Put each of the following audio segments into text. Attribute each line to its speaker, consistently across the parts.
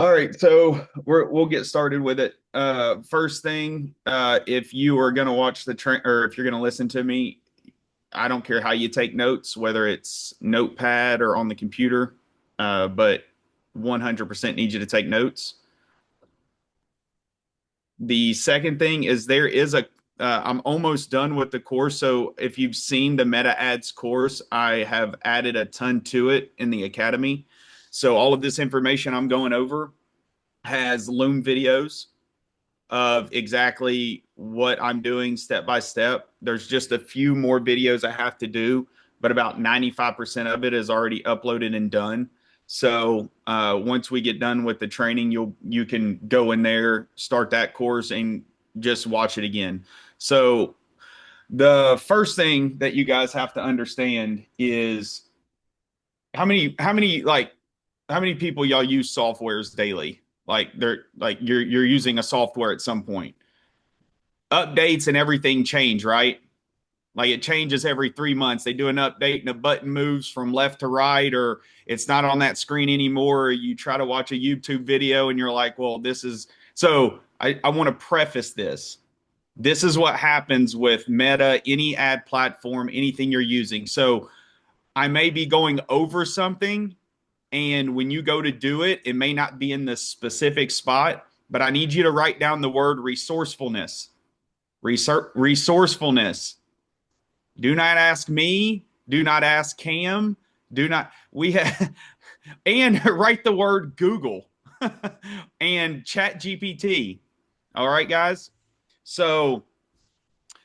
Speaker 1: All right, so we'll get started with it. First thing, if you are going to watch the train or if you're going to listen to me, I don't care how you take notes, whether it's notepad or on the computer, but 100% need you to take notes. The second thing is I'm almost done with the course. So if you've seen the meta ads course, I have added a ton to it in the academy. So all of this information I'm going over has Loom videos of exactly what I'm doing step by step. There's just a few more videos I have to do, but about 95% of it is already uploaded and done. So once we get done with the training, you can go in there, start that course, and just watch it again. So the first thing that you guys have to understand is how many people y'all use softwares daily? Like you're using a software at some point. Updates and everything change, right? Like it changes every 3 months. They do an update and a button moves from left to right, or it's not on that screen anymore. Or you try to watch a YouTube video and you're like, well, this is so I want to preface this. This is what happens with Meta, any ad platform, anything you're using. So I may be going over something, and when you go to do it, it may not be in the specific spot, but I need you to write down the word resourcefulness. Resourcefulness. Do not ask me. Do not ask Cam. Do not, we have, and write the word Google and Chat GPT. All right, guys. So,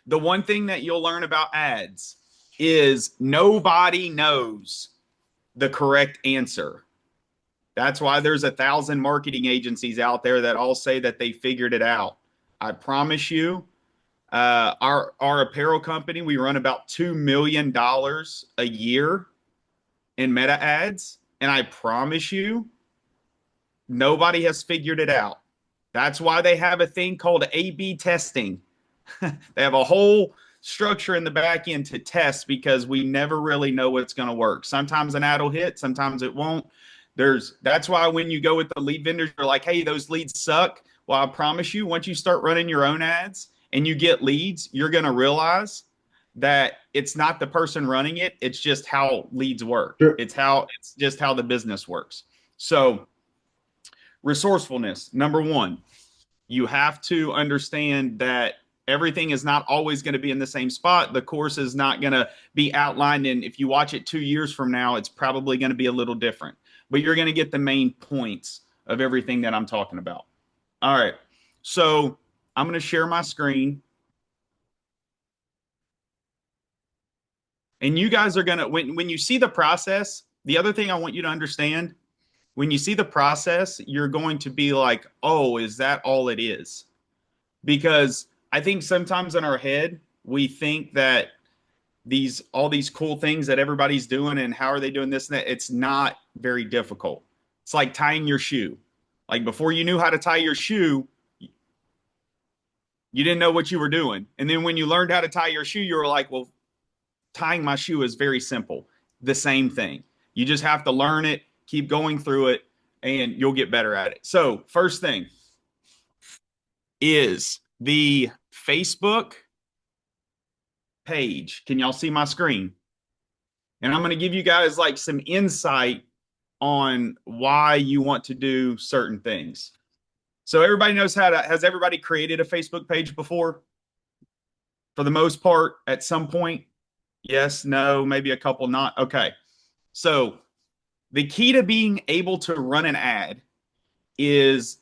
Speaker 1: the one thing that you'll learn about ads is nobody knows the correct answer. That's why there's 1,000 marketing agencies out there that all say that they figured it out. I promise you, our apparel company, we run about $2 million a year in meta ads, and I promise you, nobody has figured it out. That's why they have a thing called A/B testing. They have a whole structure in the back end to test because we never really know what's going to work. Sometimes an ad will hit, sometimes it won't. That's why when you go with the lead vendors, you're like, hey, those leads suck. Well, I promise you, once you start running your own ads and you get leads, you're going to realize that it's not the person running it. It's just how leads work.
Speaker 2: Sure.
Speaker 1: It's just how the business works. So resourcefulness, number one, you have to understand that everything is not always going to be in the same spot. The course is not going to be outlined. And if you watch it 2 years from now, it's probably going to be a little different, but you're going to get the main points of everything that I'm talking about. All right. So I'm going to share my screen. And you guys are going to, when you see the process, the other thing I want you to understand, when you see the process, you're going to be like, oh, is that all it is? Because I think sometimes in our head, we think that all these cool things that everybody's doing and how are they doing this and that, it's not very difficult. It's like tying your shoe. Like before you knew how to tie your shoe, you didn't know what you were doing. And then when you learned how to tie your shoe, you were like, well, tying my shoe is very simple. The same thing. You just have to learn it, keep going through it, and you'll get better at it. So, first thing is the Facebook page. Can y'all see my screen? And I'm going to give you guys like some insight on why you want to do certain things. So everybody knows has everybody created a Facebook page before? For the most part, at some point? Yes, no, maybe a couple not. Okay. So the key to being able to run an ad is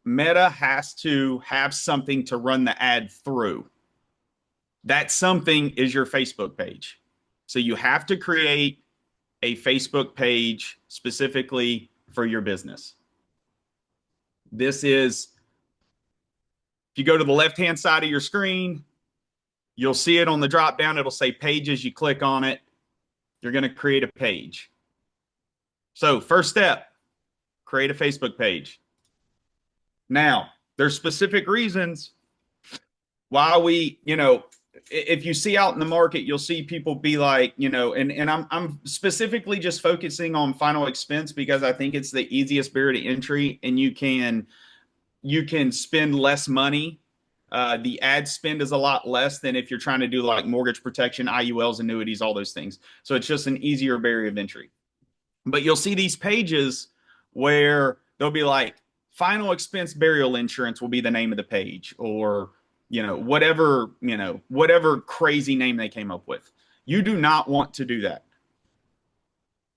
Speaker 1: Meta has to have something to run the ad through. That something is your Facebook page. So you have to create a Facebook page specifically for your business. This is, if you go to the left-hand side of your screen, you'll see it on the drop down. It'll say pages. You click on it. You're going to create a page. So first step, create a Facebook page. Now, there's specific reasons why we, if you see out in the market, you'll see people be like, and I'm specifically just focusing on final expense because I think it's the easiest barrier to entry, and you can spend less money. The ad spend is a lot less than if you're trying to do like mortgage protection, IULs, annuities, all those things. So it's just an easier barrier of entry. But you'll see these pages where they'll be like, final expense burial insurance will be the name of the page, or whatever crazy name they came up with. You do not want to do that.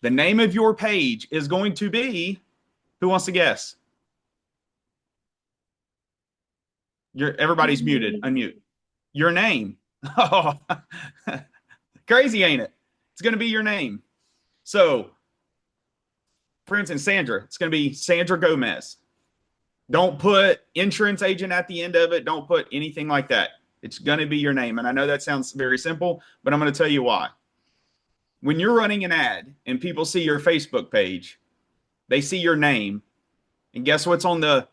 Speaker 1: The name of your page is going to be, who wants to guess? Everybody's muted. Unmute. Your name. Oh, crazy, ain't it? It's going to be your name. So, for instance, Sandra, it's going to be Sandra Gomez. Don't put insurance agent at the end of it. Don't put anything like that. It's going to be your name. And I know that sounds very simple, but I'm going to tell you why. When you're running an ad and people see your Facebook page, they see your name, and guess what's on the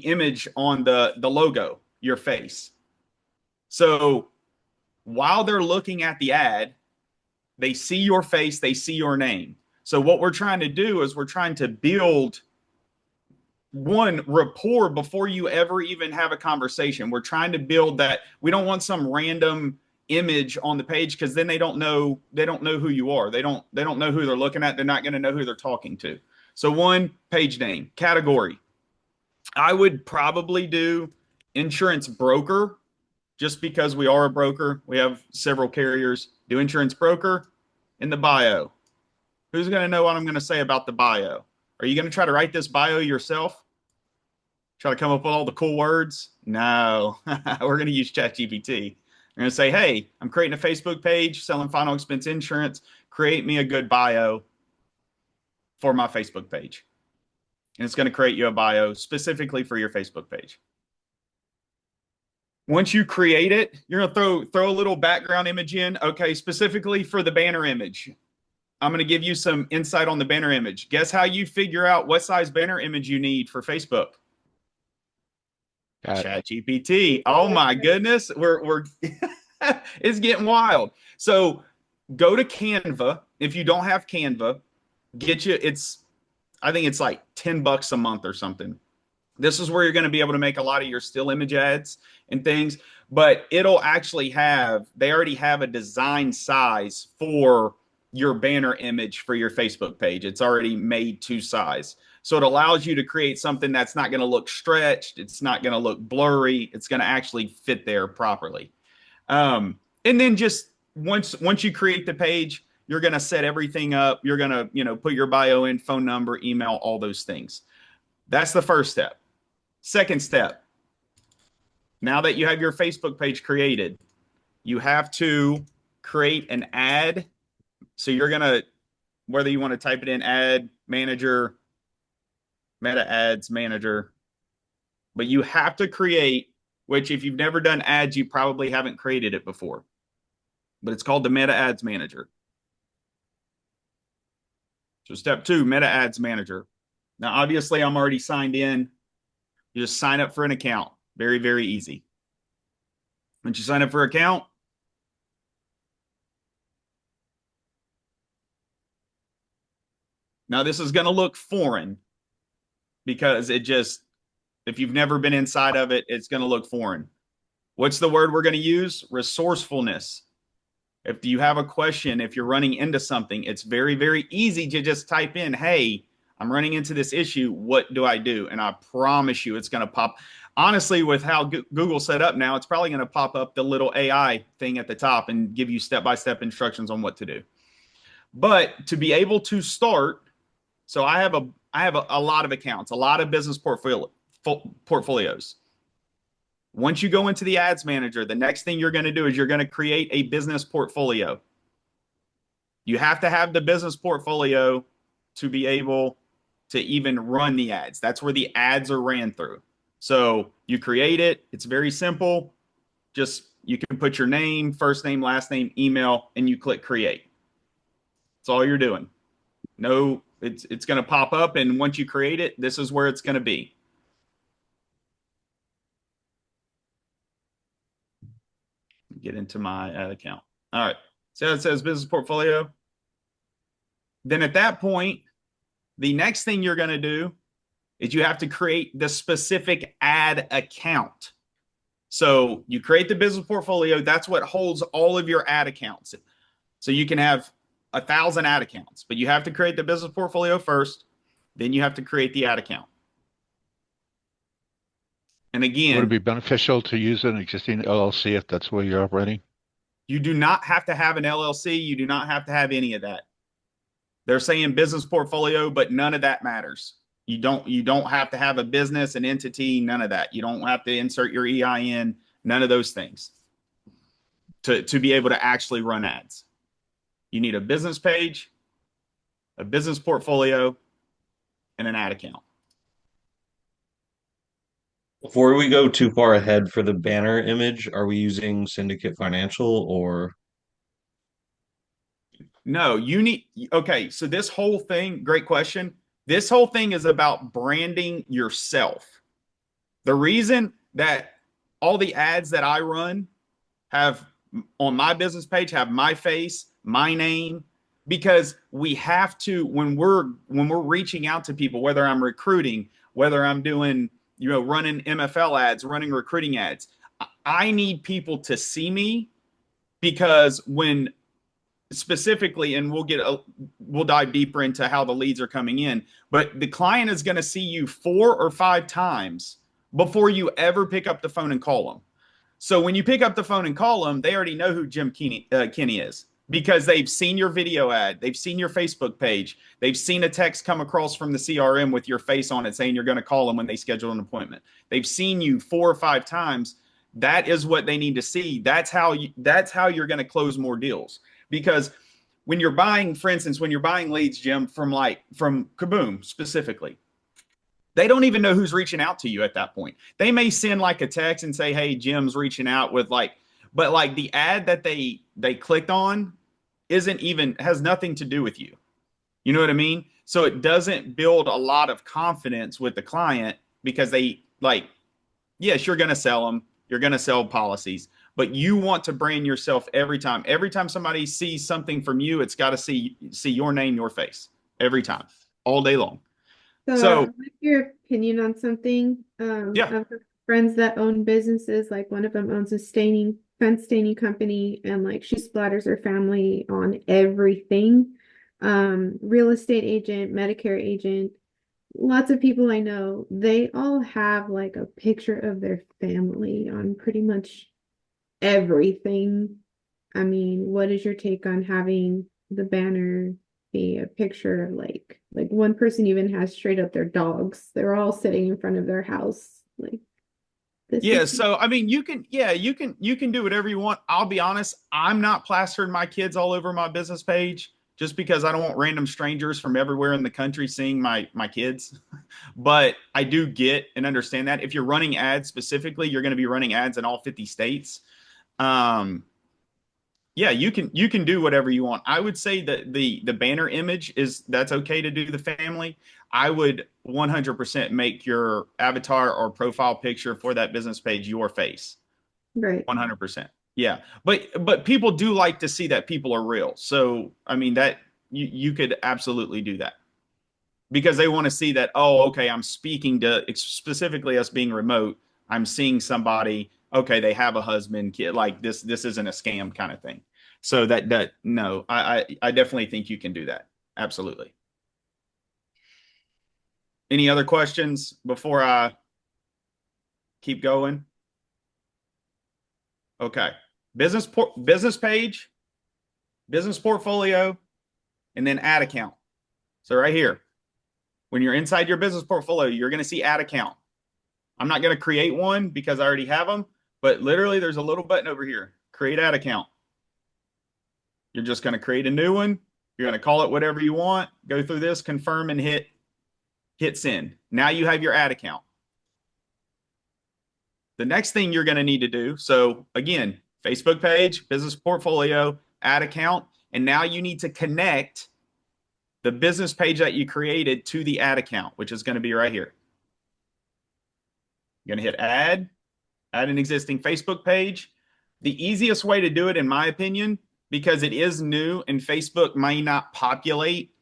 Speaker 1: image on the logo? Your face. So while they're looking at the ad, they see your face, they see your name. So what we're trying to do is we're trying to build one rapport before you ever even have a conversation. We're trying to build that. We don't want some random image on the page, because then they don't know who you are. They don't know who they're looking at. They're not going to know who they're talking to. So one, page name. Category, I would probably do insurance broker, just because we are a broker. We have several carriers. Do insurance broker. In the bio, who's going to know what I'm going to say about the bio? Are you going to try to write this bio yourself? Try to come up with all the cool words? No, we're going to use ChatGPT. I'm going to say, hey, I'm creating a Facebook page selling final expense insurance. Create me a good bio for my Facebook page. And it's going to create you a bio specifically for your Facebook page. Once you create it, you're going to throw a little background image in. Okay, specifically for the banner image, I'm going to give you some insight on the banner image. Guess how you figure out what size banner image you need for Facebook? Chat GPT. Oh my goodness, we're it's getting wild. So go to Canva. If you don't have Canva, I think it's like $10 a month or something. This is where you're going to be able to make a lot of your still image ads and things, but it'll actually they already have a design size for your banner image for your Facebook page. It's already made to size. So it allows you to create something that's not going to look stretched. It's not going to look blurry. It's going to actually fit there properly. And then just once you create the page, you're going to set everything up. You're going to, put your bio in, phone number, email, all those things. That's the first step. Second step, now that you have your Facebook page created, you have to create an ad. So you're going to, whether you want to type it in, ad manager, meta ads manager, but you have to create, which if you've never done ads, you probably haven't created it before, but it's called the meta ads manager. So step 2, meta ads manager. Now, obviously I'm already signed in. You just sign up for an account. Very, very easy. Once you sign up for an account, now this is going to look foreign because if you've never been inside of it, it's going to look foreign. What's the word we're going to use? Resourcefulness. If you have a question, if you're running into something, it's very, very easy to just type in, hey, I'm running into this issue. What do I do? And I promise you it's going to pop. Honestly, with how Google's set up now, it's probably going to pop up the little AI thing at the top and give you step-by-step instructions on what to do. But to be able to start, so I have a lot of accounts, a lot of business portfolios. Once you go into the ads manager, the next thing you're going to do is you're going to create a business portfolio. You have to have the business portfolio to be able to even run the ads. That's where the ads are ran through. So you create it. It's very simple. Just you can put your name, first name, last name, email, and you click create. That's all you're doing. No, it's going to pop up, and once you create it, this is where it's going to be. get into my ad account. All right. So it says business portfolio. Then at that point, the next thing you're going to do is you have to create the specific ad account. So you create the business portfolio. That's what holds all of your ad accounts. So you can have 1,000 ad accounts, but you have to create the business portfolio first. Then you have to create the ad account. And
Speaker 2: Would it
Speaker 1: again,
Speaker 2: be beneficial to use an existing LLC if that's where you're operating?
Speaker 1: you do not have to have an LLC. You do not have to have any of that. They're saying business portfolio, but none of that matters. You don't have to have a business, an entity, none of that. You don't have to insert your EIN, none of those things to be able to actually run ads. You need a business page, a business portfolio, and an ad account.
Speaker 3: Before we go too far ahead for the banner image, are we using Syndicate Financial or
Speaker 1: No, you need, okay, so this whole thing, great question. This whole thing is about branding yourself. The reason that all the ads that I run have on my business page have my face, my name, because we have to when we're reaching out to people, whether I'm recruiting, whether I'm doing, running MFL ads, running recruiting ads, I need people to see me because when specifically, and we'll dive deeper into how the leads are coming in, but the client is going to see you 4 or 5 times before you ever pick up the phone and call them. So when you pick up the phone and call them, they already know who Jim Kinney is because they've seen your video ad, they've seen your Facebook page, they've seen a text come across from the CRM with your face on it saying you're going to call them when they schedule an appointment. They've seen you 4 or 5 times. That is what they need to see. That's how you're going to close more deals. Because when you're buying, for instance, when you're buying leads, Jim, from Kaboom specifically, they don't even know who's reaching out to you at that point. They may send like a text and say, "Hey, Jim's reaching out with but like the ad that they clicked on isn't even has nothing to do with you. You know what I mean? So it doesn't build a lot of confidence with the client because they yes, you're going to sell them, you're going to sell policies, but you want to brand yourself every time. Every time somebody sees something from you, it's got to see your name, your face every time, all day long. So
Speaker 4: What's your opinion on something?
Speaker 1: yeah,
Speaker 4: I've got friends that own businesses, like one of them owns a fence staining company, and like she splatters her family on everything. Real estate agent, Medicare agent, lots of people I know, they all have like a picture of their family on pretty much everything. I mean, what is your take on having the banner be a picture of like one person even has straight up their dogs. They're all sitting in front of their house. Like this
Speaker 1: yeah.
Speaker 4: is
Speaker 1: So I mean, you can do whatever you want. I'll be honest, I'm not plastering my kids all over my business page just because I don't want random strangers from everywhere in the country seeing my kids. But I do get and understand that if you're running ads specifically, you're going to be running ads in all 50 states. Um, yeah, you can do whatever you want. I would say that the banner image that's okay to do the family. I would 100% make your avatar or profile picture for that business page your face.
Speaker 4: right.
Speaker 1: 100%. Yeah. But people do like to see that people are real. So, I mean that you could absolutely do that because they want to see that, oh, okay, I'm speaking to specifically us being remote. I'm seeing somebody, okay, they have a husband, kid, like this isn't a scam kind of thing. So that no, I definitely think you can do that. Absolutely. Any other questions before I keep going? Okay. Business page, business portfolio, and then ad account. So right here, when you're inside your business portfolio, you're going to see ad account. I'm not going to create one because I already have them, but literally there's a little button over here, create ad account. You're just going to create a new one. You're going to call it whatever you want, go through this, confirm, and hit send. Now you have your ad account. The next thing you're going to need to do, so again, Facebook page, business portfolio, ad account, and now you need to connect the business page that you created to the ad account, which is going to be right here. You're going to hit add an existing Facebook page. The easiest way to do it, in my opinion, because it is new and Facebook may not populate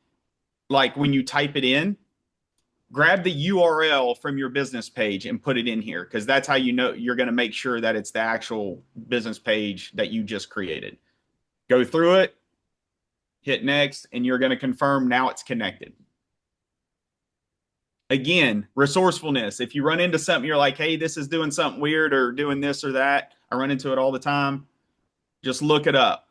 Speaker 1: like when you type it in, grab the URL from your business page and put it in here because that's how you know you're going to make sure that it's the actual business page that you just created. Go through it, hit next, and you're going to confirm now it's connected. Again, resourcefulness. If you run into something, you're like, hey, this is doing something weird or doing this or that. I run into it all the time. Just look it up.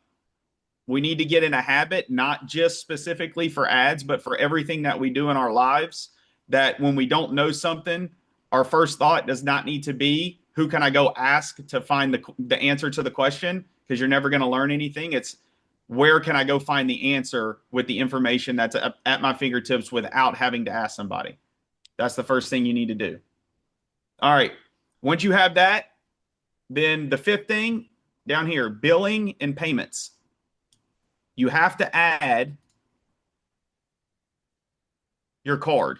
Speaker 1: We need to get in a habit, not just specifically for ads, but for everything that we do in our lives, that when we don't know something, our first thought does not need to be, who can I go ask to find the answer to the question? Because you're never going to learn anything. It's where can I go find the answer with the information that's at my fingertips without having to ask somebody? That's the first thing you need to do. All right. Once you have that, then the fifth thing down here, billing and payments. You have to add your card.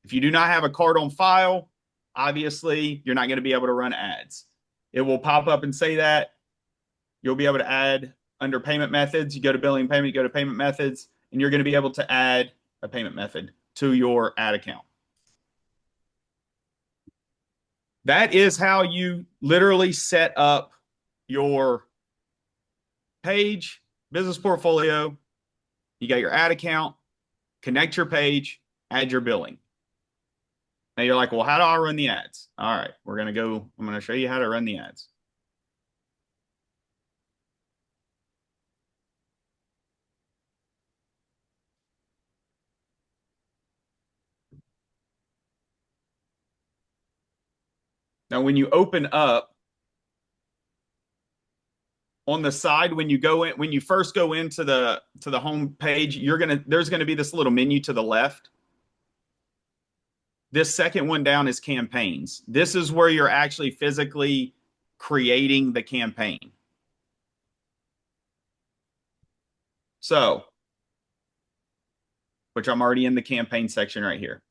Speaker 1: If you do not have a card on file, obviously you're not going to be able to run ads. It will pop up and say that. You'll be able to add under payment methods. You go to billing payment, you go to payment methods, and you're going to be able to add a payment method to your ad account. That is how you literally set up your page, business portfolio. You got your ad account, connect your page, add your billing. Now you're like, well, how do I run the ads? All right, I'm going to show you how to run the ads. Now, when you open up on the side, when you first go into the home page, there's going to be this little menu to the left. This second one down is campaigns. This is where you're actually physically creating the campaign. So, which I'm already in the campaign section right here.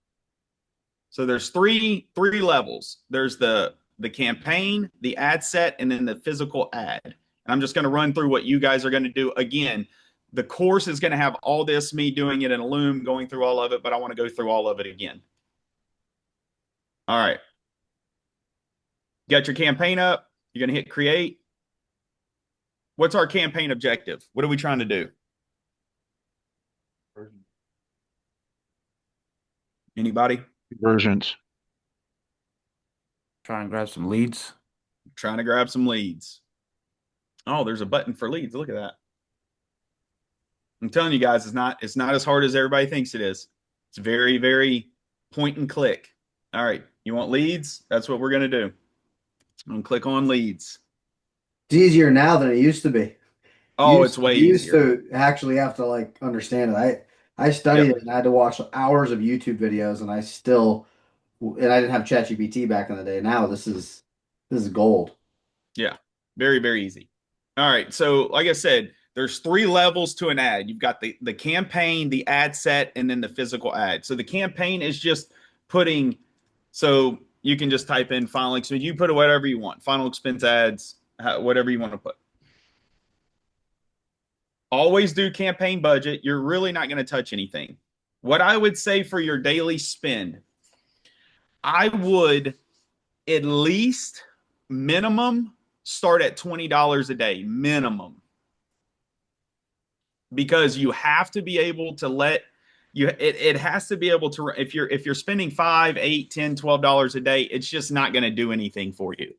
Speaker 1: So there's three levels. There's the campaign, the ad set, and then the physical ad. And I'm just going to run through what you guys are going to do. Again, the course is going to have all this, me doing it in a Loom, going through all of it, but I want to go through all of it again. All right. Got your campaign up. You're going to hit create. What's our campaign objective? What are we trying to do? Anybody?
Speaker 2: Conversions.
Speaker 5: Try and grab some leads.
Speaker 1: Trying to grab some leads. Oh, there's a button for leads. Look at that. I'm telling you guys, it's not as hard as everybody thinks it is. It's very, very point and click. All right. You want leads? That's what we're going to do. I'm going to click on leads.
Speaker 6: It's easier now than it used to be.
Speaker 1: Oh, it's way
Speaker 6: You used
Speaker 1: easier.
Speaker 6: to actually have to like understand it. I studied it and I had to watch hours of YouTube videos and I didn't have ChatGPT back in the day. Now this is gold.
Speaker 1: Yeah. Very, very easy. All right. So like I said, there's 3 levels to an ad. You've got the campaign, the ad set, and then the physical ad. So the campaign is just so you can just type in final expense. You put whatever you want, final expense ads, whatever you want to put. Always do campaign budget. You're really not going to touch anything. What I would say for your daily spend, I would at least minimum start at $20 a day, minimum. Because you have to be able to it has to be able to, if you're spending $5, $8, $10, $12 a day, it's just not going to do anything for you.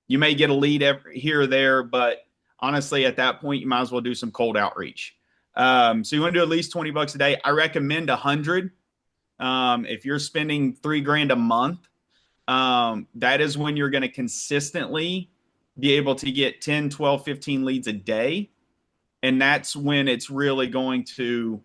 Speaker 1: You may get a lead here or there, but honestly, at that point, you might as well do some cold outreach. So you want to do at least $20 a day. I recommend 100. If you're spending $3,000 a month, that is when you're going to consistently be able to get 10, 12, 15 leads a day. And that's when it's really going to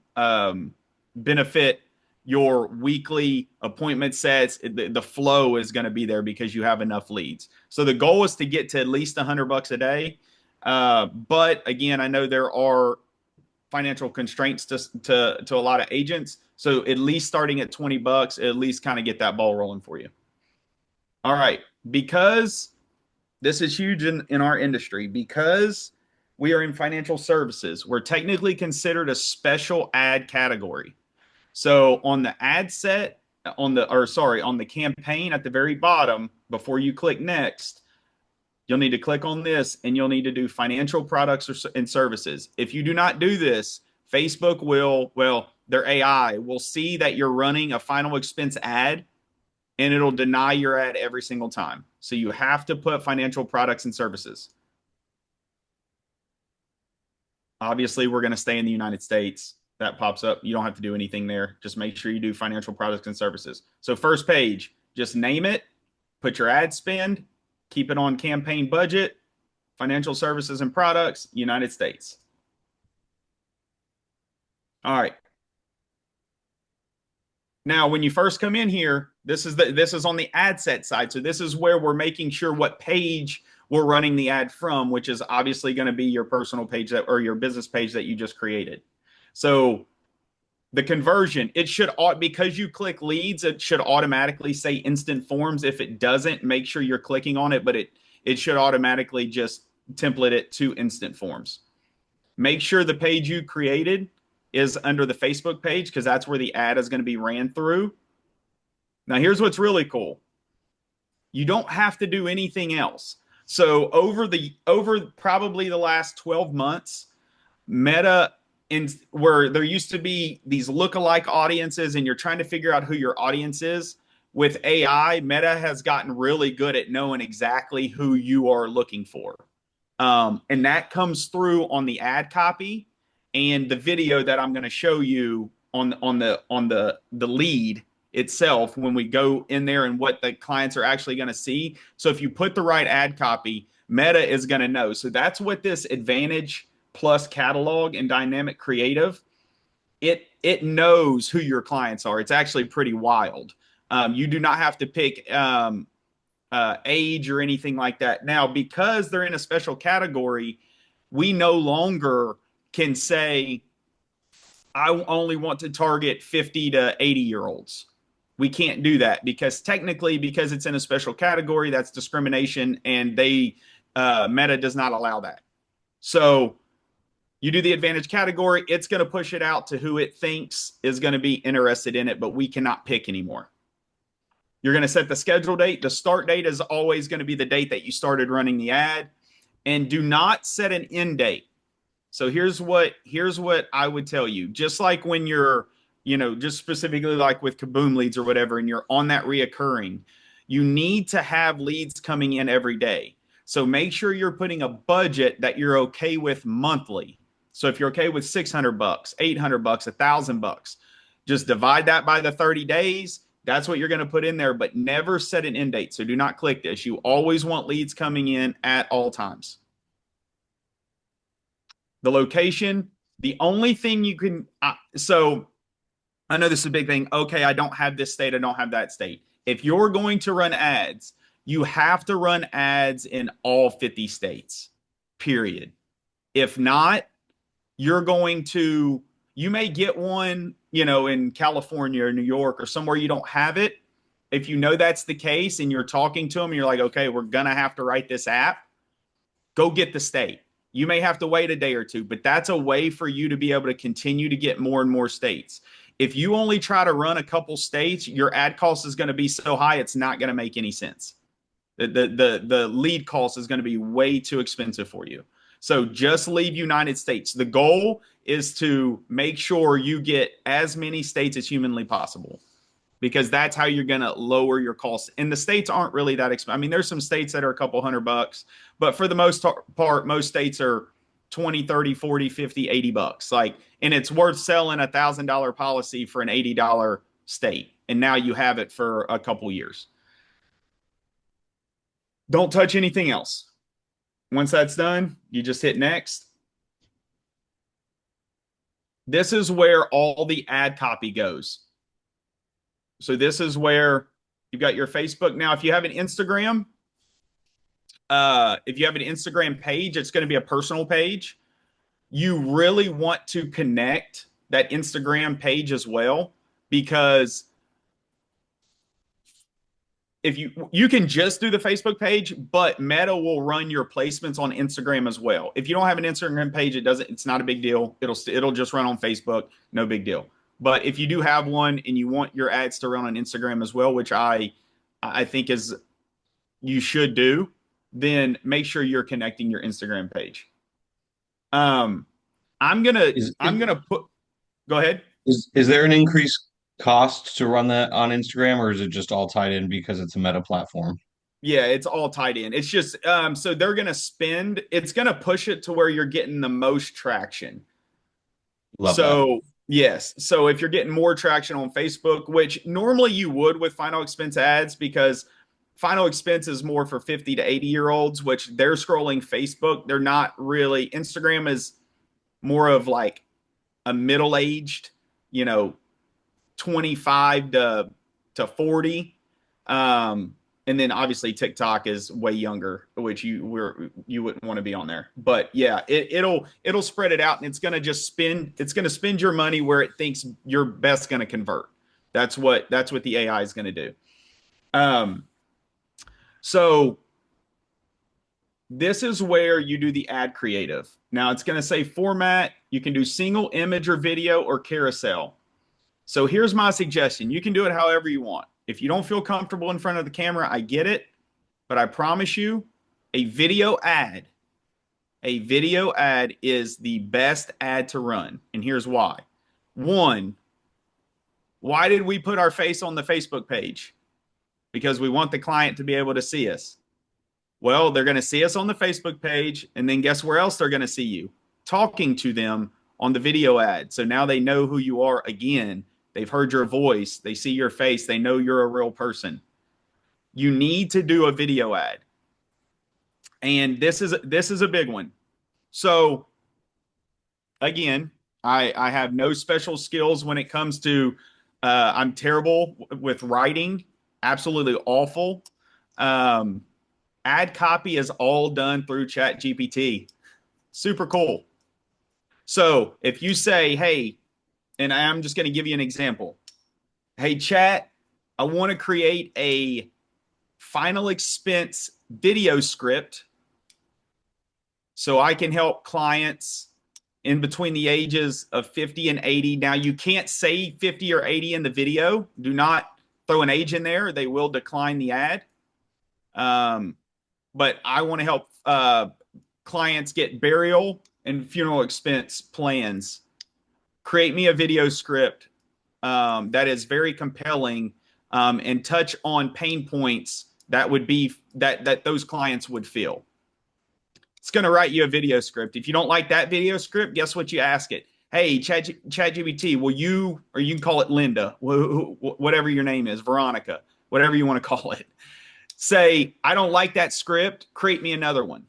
Speaker 1: benefit your weekly appointment sets. The flow is going to be there because you have enough leads. So the goal is to get to at least $100 a day. But again, I know there are financial constraints to a lot of agents. So at least starting at $20, at least kind of get that ball rolling for you. All right. Because this is huge in our industry, because we are in financial services, we're technically considered a special ad category. So on the ad set, on the campaign at the very bottom, before you click next, you'll need to click on this and you'll need to do financial products and services. If you do not do this, Facebook will, well, their AI will see that you're running a final expense ad and it'll deny your ad every single time. So you have to put financial products and services. Obviously, we're going to stay in the United States. That pops up. You don't have to do anything there. Just make sure you do financial products and services. So first page, just name it, put your ad spend, keep it on campaign budget, financial services and products, United States. All right. Now, when you first come in here, this is on the ad set side. So this is where we're making sure what page we're running the ad from, which is obviously going to be your personal page that, or your business page that you just created. So the conversion, it should, because you click leads, it should automatically say instant forms. If it doesn't, make sure you're clicking on it, but it should automatically just template it to instant forms. Make sure the page you created is under the Facebook page, because that's where the ad is going to be ran through. Now, here's what's really cool. You don't have to do anything else. So over probably the last 12 months, Meta, where there used to be these lookalike audiences and you're trying to figure out who your audience is, with AI, Meta has gotten really good at knowing exactly who you are looking for. And that comes through on the ad copy and the video that I'm going to show you on the lead itself when we go in there and what the clients are actually going to see. So if you put the right ad copy, Meta is going to know. So that's what this Advantage Plus catalog and dynamic creative, it knows who your clients are. It's actually pretty wild. You do not have to pick age or anything like that. Now, because they're in a special category, we no longer can say, I only want to target 50 to 80-year-olds. We can't do that because technically, because it's in a special category, that's discrimination, and Meta does not allow that. So you do the Advantage category, it's going to push it out to who it thinks is going to be interested in it, but we cannot pick anymore. You're going to set the schedule date. The start date is always going to be the date that you started running the ad, and do not set an end date. So here's what I would tell you. Just like when you're, just specifically like with Kaboom leads or whatever, and you're on that reoccurring, you need to have leads coming in every day. So make sure you're putting a budget that you're okay with monthly. So if you're okay with $600, $800, $1,000, just divide that by the 30 days. That's what you're going to put in there, but never set an end date. So do not click this. You always want leads coming in at all times. The location, the only thing you can, so I know this is a big thing. Okay, I don't have this state, I don't have that state. If you're going to run ads, you have to run ads in all 50 states, period. If not, you may get one, in California or New York or somewhere you don't have it. If you know that's the case and you're talking to them and you're like, okay, we're going to have to write this app, go get the state. You may have to wait a day or two, but that's a way for you to be able to continue to get more and more states. If you only try to run a couple states, your ad cost is going to be so high, it's not going to make any sense. The lead cost is going to be way too expensive for you. So just leave United States. The goal is to make sure you get as many states as humanly possible, because that's how you're going to lower your costs. And the states aren't really that expensive. I mean, there's some states that are a couple $100, but for the most part, most states are 20, 30, 40, 50, $80. And it's worth selling $1,000 policy for an $80 state. And now you have it for a couple years. Don't touch anything else. Once that's done, you just hit next. This is where all the ad copy goes. So this is where you've got your Facebook. Now, if you have an Instagram, page, it's going to be a personal page. You really want to connect that Instagram page as well, because if you can just do the Facebook page, but Meta will run your placements on Instagram as well. If you don't have an Instagram page, it's not a big deal. It'll just run on Facebook, no big deal. But if you do have one and you want your ads to run on Instagram as well, which I think is you should do, then make sure you're connecting your Instagram page. I'm gonna put. Go ahead.
Speaker 3: Is there an increased cost to run that on Instagram, or is it just all tied in because it's a Meta platform?
Speaker 1: Yeah, it's all tied in. It's just so they're gonna spend. It's gonna push it to where you're getting the most traction.
Speaker 3: Love that.
Speaker 1: So yes, so if you're getting more traction on Facebook, which normally you would with final expense ads, because final expense is more for 50 to 80-year-olds, which they're scrolling Facebook. They're not really. Instagram is more of like a middle-aged, 25 to 40. And then obviously TikTok is way younger, which you wouldn't want to be on there. But yeah, it'll spread it out, and it's gonna spend your money where it thinks you're best gonna convert. That's what the AI is gonna do. So this is where you do the ad creative. Now it's gonna say format. You can do single image or video or carousel. So here's my suggestion. You can do it however you want. If you don't feel comfortable in front of the camera, I get it. But I promise you, a video ad is the best ad to run. And here's why. One, why did we put our face on the Facebook page? Because we want the client to be able to see us. Well, they're going to see us on the Facebook page. And then guess where else they're going to see you? Talking to them on the video ad. So now they know who you are again. They've heard your voice. They see your face. They know you're a real person. You need to do a video ad. And this is a big one. So again, I have no special skills when it comes to, I'm terrible with writing, absolutely awful. Ad copy is all done through ChatGPT. Super cool. So if you say, hey, and I'm just going to give you an example. Hey, chat, I want to create a final expense video script so I can help clients in between the ages of 50 and 80. Now, you can't say 50 or 80 in the video. Do not throw an age in there. They will decline the ad. But I want to help clients get burial and funeral expense plans. Create me a video script that is very compelling and touch on pain points that would be that those clients would feel. It's going to write you a video script. If you don't like that video script, guess what you ask it? Hey, ChatGPT, will you, or you can call it Linda, whatever your name is, Veronica, whatever you want to call it. Say, I don't like that script. Create me another one.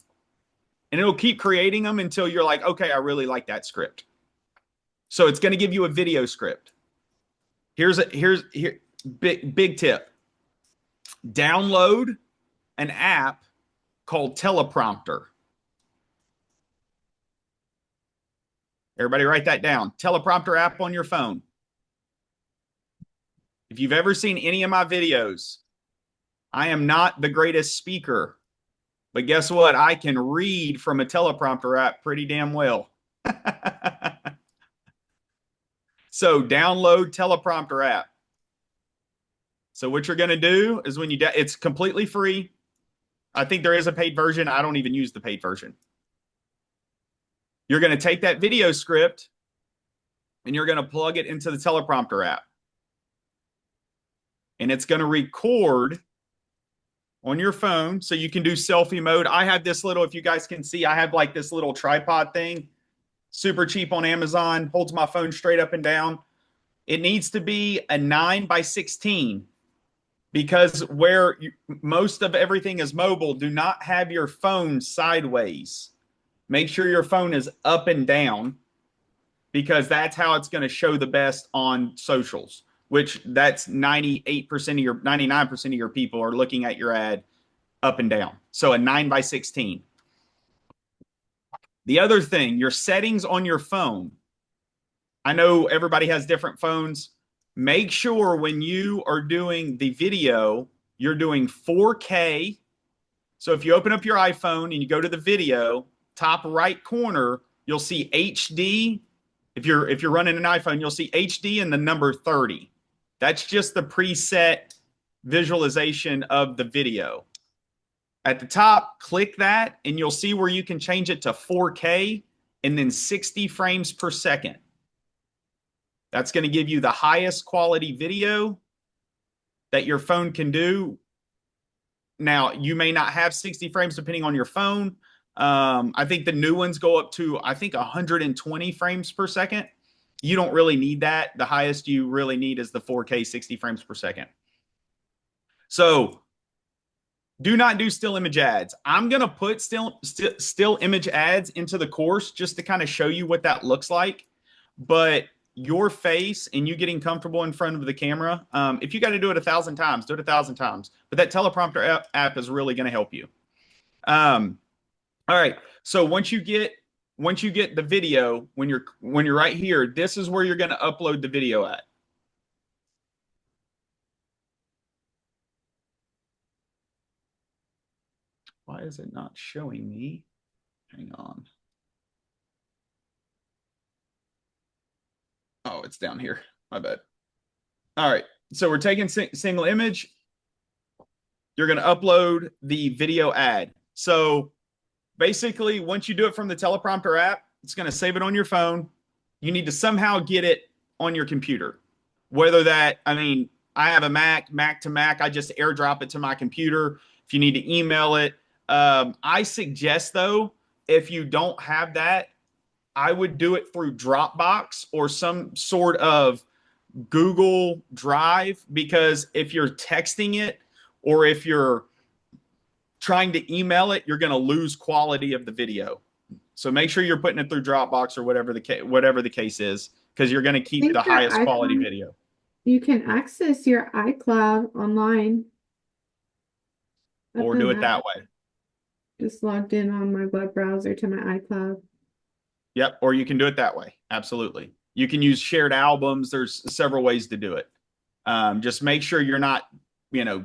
Speaker 1: And it'll keep creating them until you're like, okay, I really like that script. So it's going to give you a video script. Here's big tip. Download an app called Teleprompter. Everybody write that down. Teleprompter app on your phone. If you've ever seen any of my videos, I am not the greatest speaker, but guess what? I can read from a teleprompter app pretty damn well. So download teleprompter app. So what you're going to do is when it's completely free. I think there is a paid version. I don't even use the paid version. You're going to take that video script and you're going to plug it into the teleprompter app. And it's going to record on your phone so you can do selfie mode. I have this little, if you guys can see, I have like this little tripod thing. Super cheap on Amazon, holds my phone straight up and down. It needs to be a 9:16 because where most of everything is mobile, do not have your phone sideways. Make sure your phone is up and down because that's how it's going to show the best on socials, which that's 98% of your 99% of your people are looking at your ad up and down. So a 9:16. The other thing, your settings on your phone. I know everybody has different phones. Make sure when you are doing the video you're doing 4K. So if you open up your iPhone and you go to the video, top right corner, you'll see HD. If you're running an iPhone, you'll see HD and the number 30. That's just the preset visualization of the video. At the top, click that and you'll see where you can change it to 4K and then 60 frames per second. That's going to give you the highest quality video that your phone can do. Now, you may not have 60 frames depending on your phone. I think the new ones go up to, 120 frames per second. You don't really need that. The highest you really need is the 4K 60 frames per second. So do not do still image ads. I'm going to put still image ads into the course just to kind of show you what that looks like. But your face and you getting comfortable in front of the camera, if you got to do it 1,000 times, do it 1,000 times. But that teleprompter app is really going to help you. All right. So once you get the video, when you're right here, this is where you're going to upload the video at. Why is it not showing me? Hang on. Oh, it's down here. My bad. All right. So we're taking single image. You're going to upload the video ad. So basically, once you do it from the teleprompter app, it's going to save it on your phone. You need to somehow get it on your computer. Whether that, I have a Mac to Mac. I just airdrop it to my computer. If you need to email it. I suggest, though, if you don't have that, I would do it through Dropbox or some sort of Google Drive, because if you're texting it or if you're trying to email it, you're going to lose quality of the video. So make sure you're putting it through Dropbox or whatever the case is, because you're going to keep the highest quality video.
Speaker 4: You can access your iCloud online.
Speaker 1: Or do it that way.
Speaker 4: Just logged in on my web browser to my iCloud.
Speaker 1: Yep, or you can do it that way. Absolutely. You can use shared albums. There's several ways to do it. Just make sure you're not,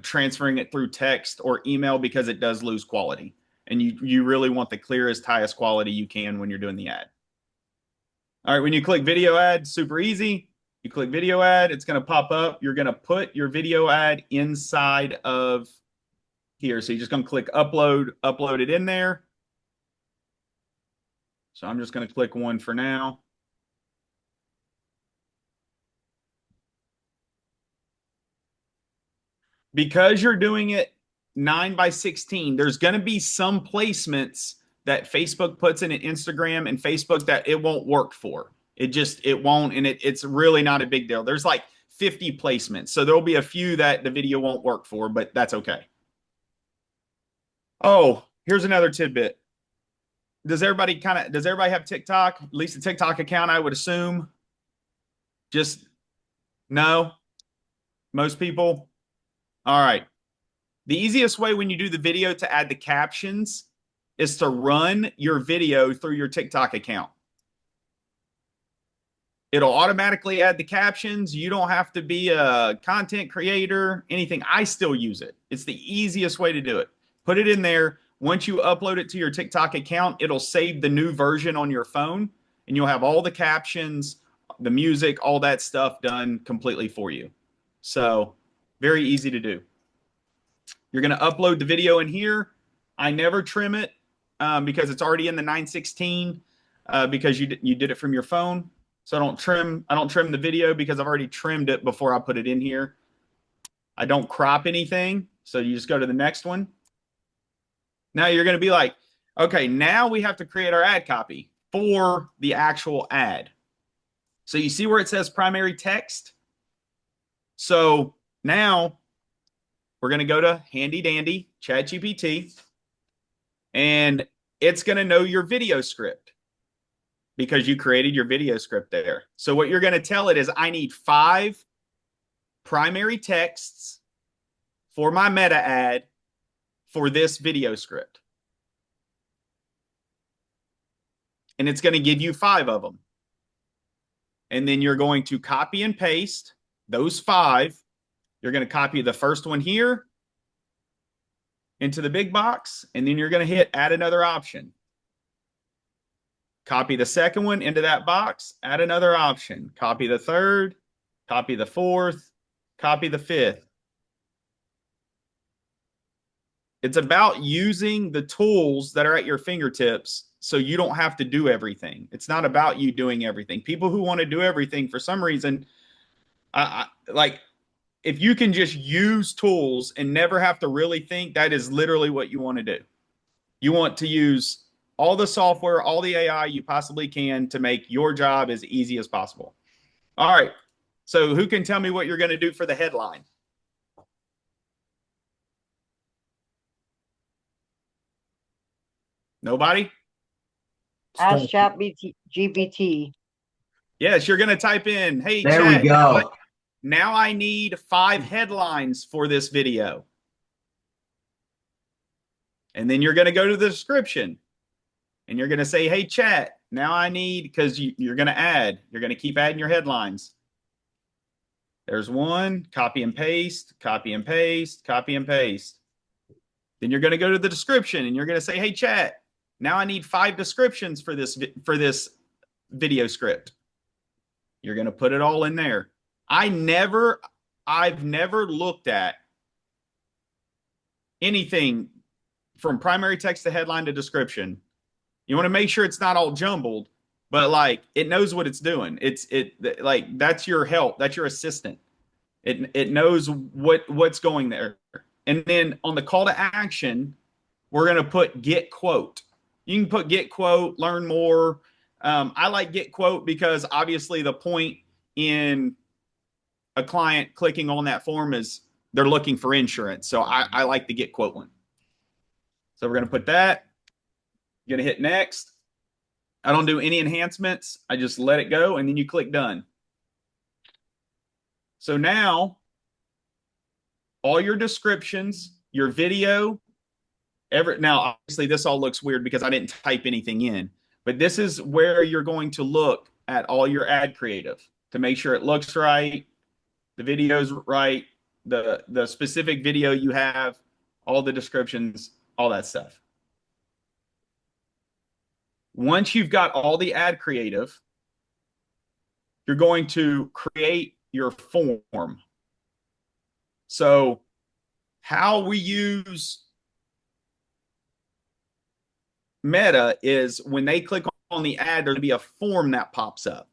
Speaker 1: transferring it through text or email, because it does lose quality. And you really want the clearest, highest quality you can when you're doing the ad. All right, when you click video ad, super easy. You click video ad, it's going to pop up. You're going to put your video ad inside of here. So you're just going to click upload it in there. So I'm just going to click one for now. Because you're doing it 9:16, there's going to be some placements that Facebook puts in an Instagram and Facebook that it won't work for. It won't, and it's really not a big deal. There's like 50 placements. So there'll be a few that the video won't work for, but that's okay. Oh, here's another tidbit. Does everybody have TikTok? At least a TikTok account, I would assume. Just no. Most people. All right. The easiest way when you do the video to add the captions is to run your video through your TikTok account. It'll automatically add the captions. You don't have to be a content creator, anything. I still use it. It's the easiest way to do it. Put it in there. Once you upload it to your TikTok account, it'll save the new version on your phone, and you'll have all the captions, the music, all that stuff done completely for you. So very easy to do. You're going to upload the video in here. I never trim it because it's already in the 9:16 because you did it from your phone. So I don't trim the video because I've already trimmed it before I put it in here. I don't crop anything. So you just go to the next one. Now you're going to be like, okay, now we have to create our ad copy for the actual ad. So you see where it says primary text? So now we're going to go to handy dandy ChatGPT, and it's going to know your video script because you created your video script there. So what you're going to tell it is, I need 5 primary texts for my meta ad for this video script. And it's going to give you 5 of them. And then you're going to copy and paste those 5. You're going to copy the first one here. into the big box, and then you're going to hit add another option. Copy the second one into that box, add another option. Copy the third, copy the fourth, copy the fifth. It's about using the tools that are at your fingertips so you don't have to do everything. It's not about you doing everything. People who want to do everything, for some reason, like if you can just use tools and never have to really think, that is literally what you want to do. You want to use all the software, all the AI you possibly can to make your job as easy as possible. All right. So who can tell me what you're going to do for the headline?
Speaker 5: Ask
Speaker 1: Nobody?
Speaker 5: GPT.
Speaker 1: Yes, you're going to type in, hey,
Speaker 6: There we
Speaker 1: chat,
Speaker 6: go.
Speaker 1: now I need 5 headlines for this video. And then you're going to go to the description and you're going to say, hey, chat, now I need, because you're going to keep adding your headlines. There's one, copy and paste, copy and paste, copy and paste. Then you're going to go to the description and you're going to say, hey, chat, now I need 5 descriptions for this video script. You're going to put it all in there. I've never looked at anything from primary text to headline to description. You want to make sure it's not all jumbled, but like it knows what it's doing. Like that's your help. That's your assistant. It knows what's going there. And then on the call to action, we're going to put get quote. You can put get quote, learn more. I like get quote because obviously the point in a client clicking on that form is they're looking for insurance. So I like the get quote one. So we're going to put that. You're going to hit next. I don't do any enhancements. I just let it go and then you click done. So now all your descriptions, your video, now obviously this all looks weird because I didn't type anything in, but this is where you're going to look at all your ad creative to make sure it looks right, the video's right, the specific video you have, all the descriptions, all that stuff. Once you've got all the ad creative, you're going to create your form. So how we use Meta is when they click on the ad, there'll be a form that pops up.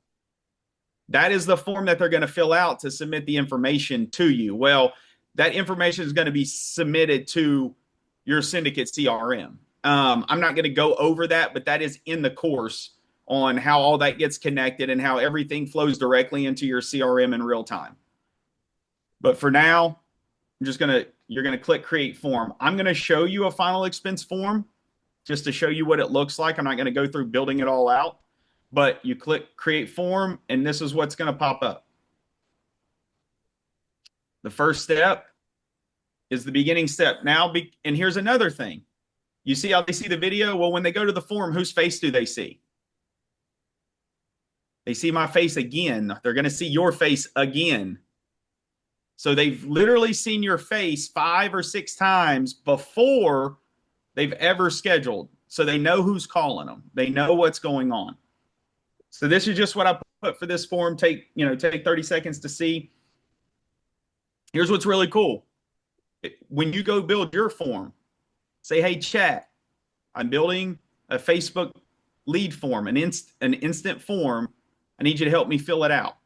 Speaker 1: That is the form that they're going to fill out to submit the information to you. Well, that information is going to be submitted to your Syndicate CRM. I'm not going to go over that, but that is in the course on how all that gets connected and how everything flows directly into your CRM in real time. But for now, you're going to click create form. I'm going to show you a final expense form just to show you what it looks like. I'm not going to go through building it all out, but you click create form and this is what's going to pop up. The first step is the beginning step. Now, and here's another thing. You see how they see the video? Well, when they go to the form, whose face do they see? They see my face again. They're going to see your face again. So they've literally seen your face 5 or 6 times before they've ever scheduled. So they know who's calling them. They know what's going on. So this is just what I put for this form. Take 30 seconds to see. Here's what's really cool. When you go build your form, say, hey, chat, I'm building a Facebook lead form, an instant form. I need you to help me fill it out.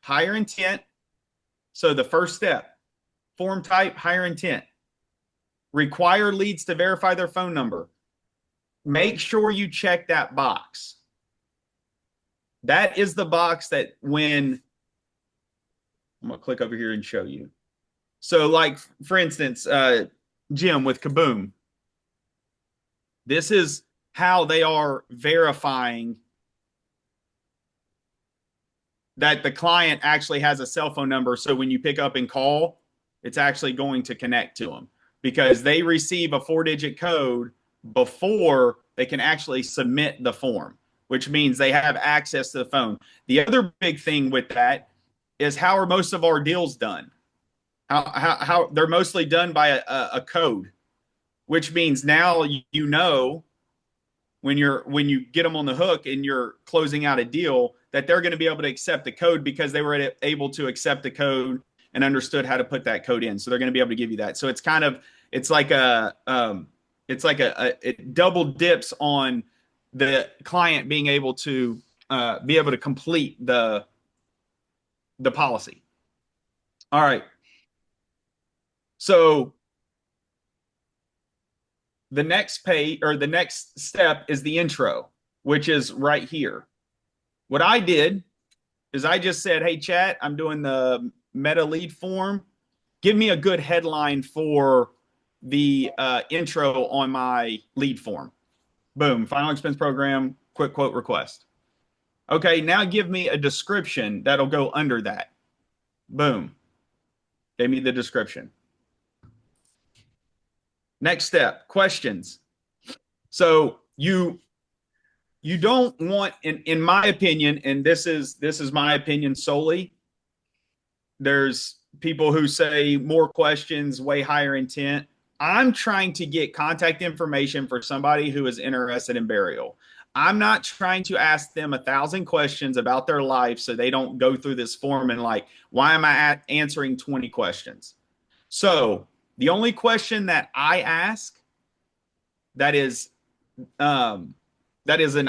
Speaker 1: Higher intent. So the first step, form type, higher intent. Require leads to verify their phone number. Make sure you check that box. That is the box that when I'm going to click over here and show you. So like, for instance, Jim with Kaboom. This is how they are verifying that the client actually has a cell phone number. So when you pick up and call, it's actually going to connect to them because they receive a 4-digit code before they can actually submit the form, which means they have access to the phone. The other big thing with that is how are most of our deals done? How they're mostly done by a code, which means now you know when you get them on the hook and you're closing out a deal that they're going to be able to accept the code because they were able to accept the code and understood how to put that code in. So they're going to be able to give you that. So it's kind of it's like it double dips on the client being able to complete the policy. All right. So the next the next step is the intro, which is right here. What I did is I just said, hey, chat, I'm doing the meta lead form. Give me a good headline for the intro on my lead form. Boom, final expense program, quick quote request. Okay, now give me a description that'll go under that. Boom, gave me the description. Next step, questions. So you don't want, in my opinion, and this is my opinion solely. There's people who say more questions, way higher intent. I'm trying to get contact information for somebody who is interested in burial. I'm not trying to ask them 1,000 questions about their life so they don't go through this form and like, why am I answering 20 questions? So the only question that I ask that is an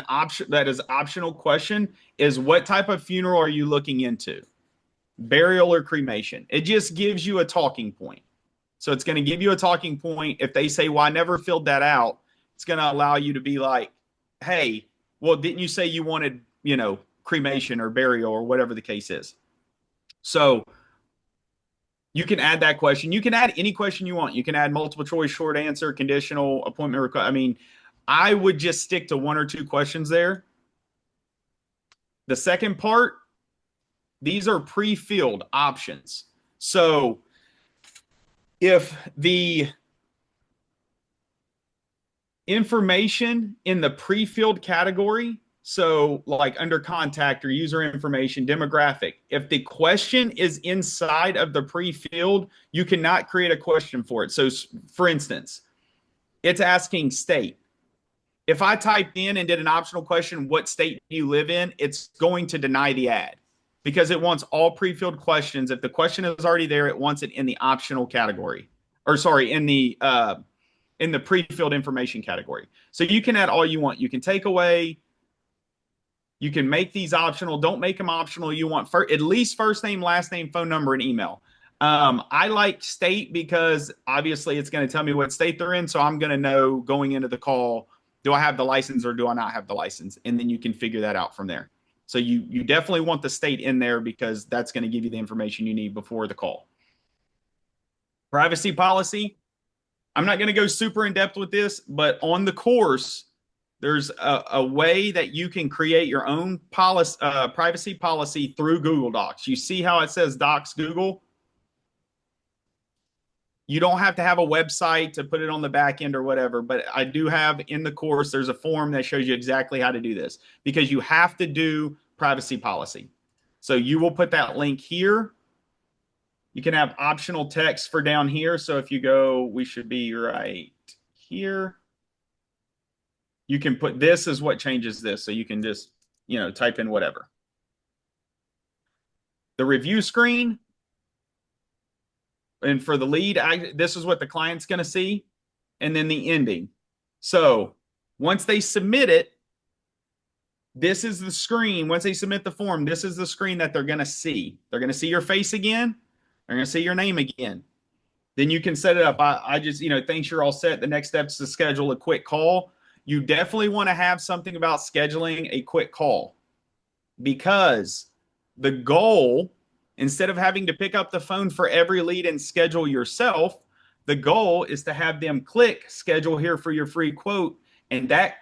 Speaker 1: optional question is, what type of funeral are you looking into? Burial or cremation? It just gives you a talking point. So it's going to give you a talking point. If they say, well, I never filled that out, it's going to allow you to be like, hey, well, didn't you say you wanted, cremation or burial or whatever the case is? So you can add that question. You can add any question you want. You can add multiple choice, short answer, conditional, appointment request. I mean, I would just stick to 1 or 2 questions there. The second part, these are pre-filled options. So if the information in the pre-filled category, so like under contact or user information, demographic, if the question is inside of the pre-filled, you cannot create a question for it. So for instance, it's asking state. If I typed in and did an optional question, what state do you live in? It's going to deny the ad because it wants all pre-filled questions. If the question is already there, it wants it in the optional category, or sorry, in the pre-filled information category. So you can add all you want. You can take away. You can make these optional. Don't make them optional. You want at least first name, last name, phone number, and email. I like state because obviously it's going to tell me what state they're in. So I'm going to know going into the call, do I have the license or do I not have the license? And then you can figure that out from there. So you definitely want the state in there because that's going to give you the information you need before the call. Privacy policy. I'm not going to go super in depth with this, but on the course, there's a way that you can create your own privacy policy through Google Docs. You see how it says Docs Google? You don't have to have a website to put it on the back end or whatever, but I do have in the course, there's a form that shows you exactly how to do this because you have to do privacy policy. So you will put that link here. You can have optional text for down here. So if you go, we should be right here. You can put this is what changes this. So you can just, type in whatever. The review screen. And for the lead, this is what the client's going to see. And then the ending. So once they submit it, this is the screen. Once they submit the form, this is the screen that they're going to see. They're going to see your face again. They're going to see your name again. Then you can set it up. I just, thanks, you're all set. The next step is to schedule a quick call. You definitely want to have something about scheduling a quick call because the goal, instead of having to pick up the phone for every lead and schedule yourself, the goal is to have them click schedule here for your free quote. And that,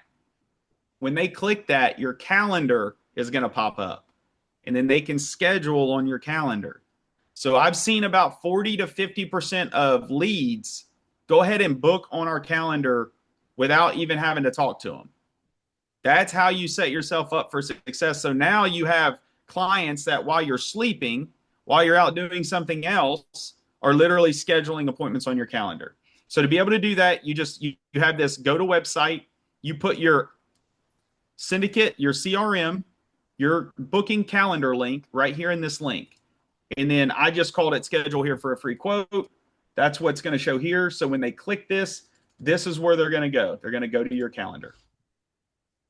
Speaker 1: when they click that, your calendar is going to pop up and then they can schedule on your calendar. So I've seen about 40 to 50% of leads go ahead and book on our calendar without even having to talk to them. That's how you set yourself up for success. So now you have clients that while you're sleeping, while you're out doing something else, are literally scheduling appointments on your calendar. So to be able to do that, you have this go to website, you put your Syndicate, your CRM, your booking calendar link right here in this link. And then I just called it schedule here for a free quote. That's what's going to show here. So when they click this, this is where they're going to go. They're going to go to your calendar.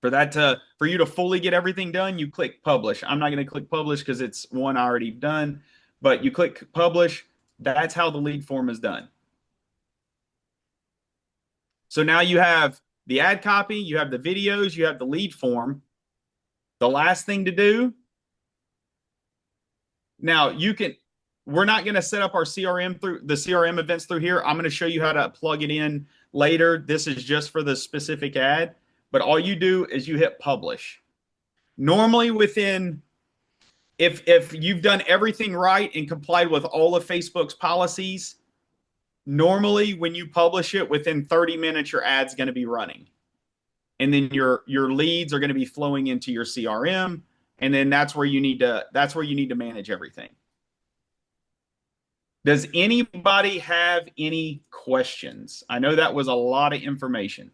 Speaker 1: For you to fully get everything done, you click publish. I'm not going to click publish because it's one I already done, but you click publish. That's how the lead form is done. So now you have the ad copy, you have the videos, you have the lead form. The last thing to do, now we're not going to set up our CRM through the CRM events through here. I'm going to show you how to plug it in later. This is just for the specific ad, but all you do is you hit publish. Normally if you've done everything right and complied with all of Facebook's policies, normally when you publish it within 30 minutes, your ad's going to be running. And then your leads are going to be flowing into your CRM. And then that's where you need to manage everything. Does anybody have any questions? I know that was a lot of information.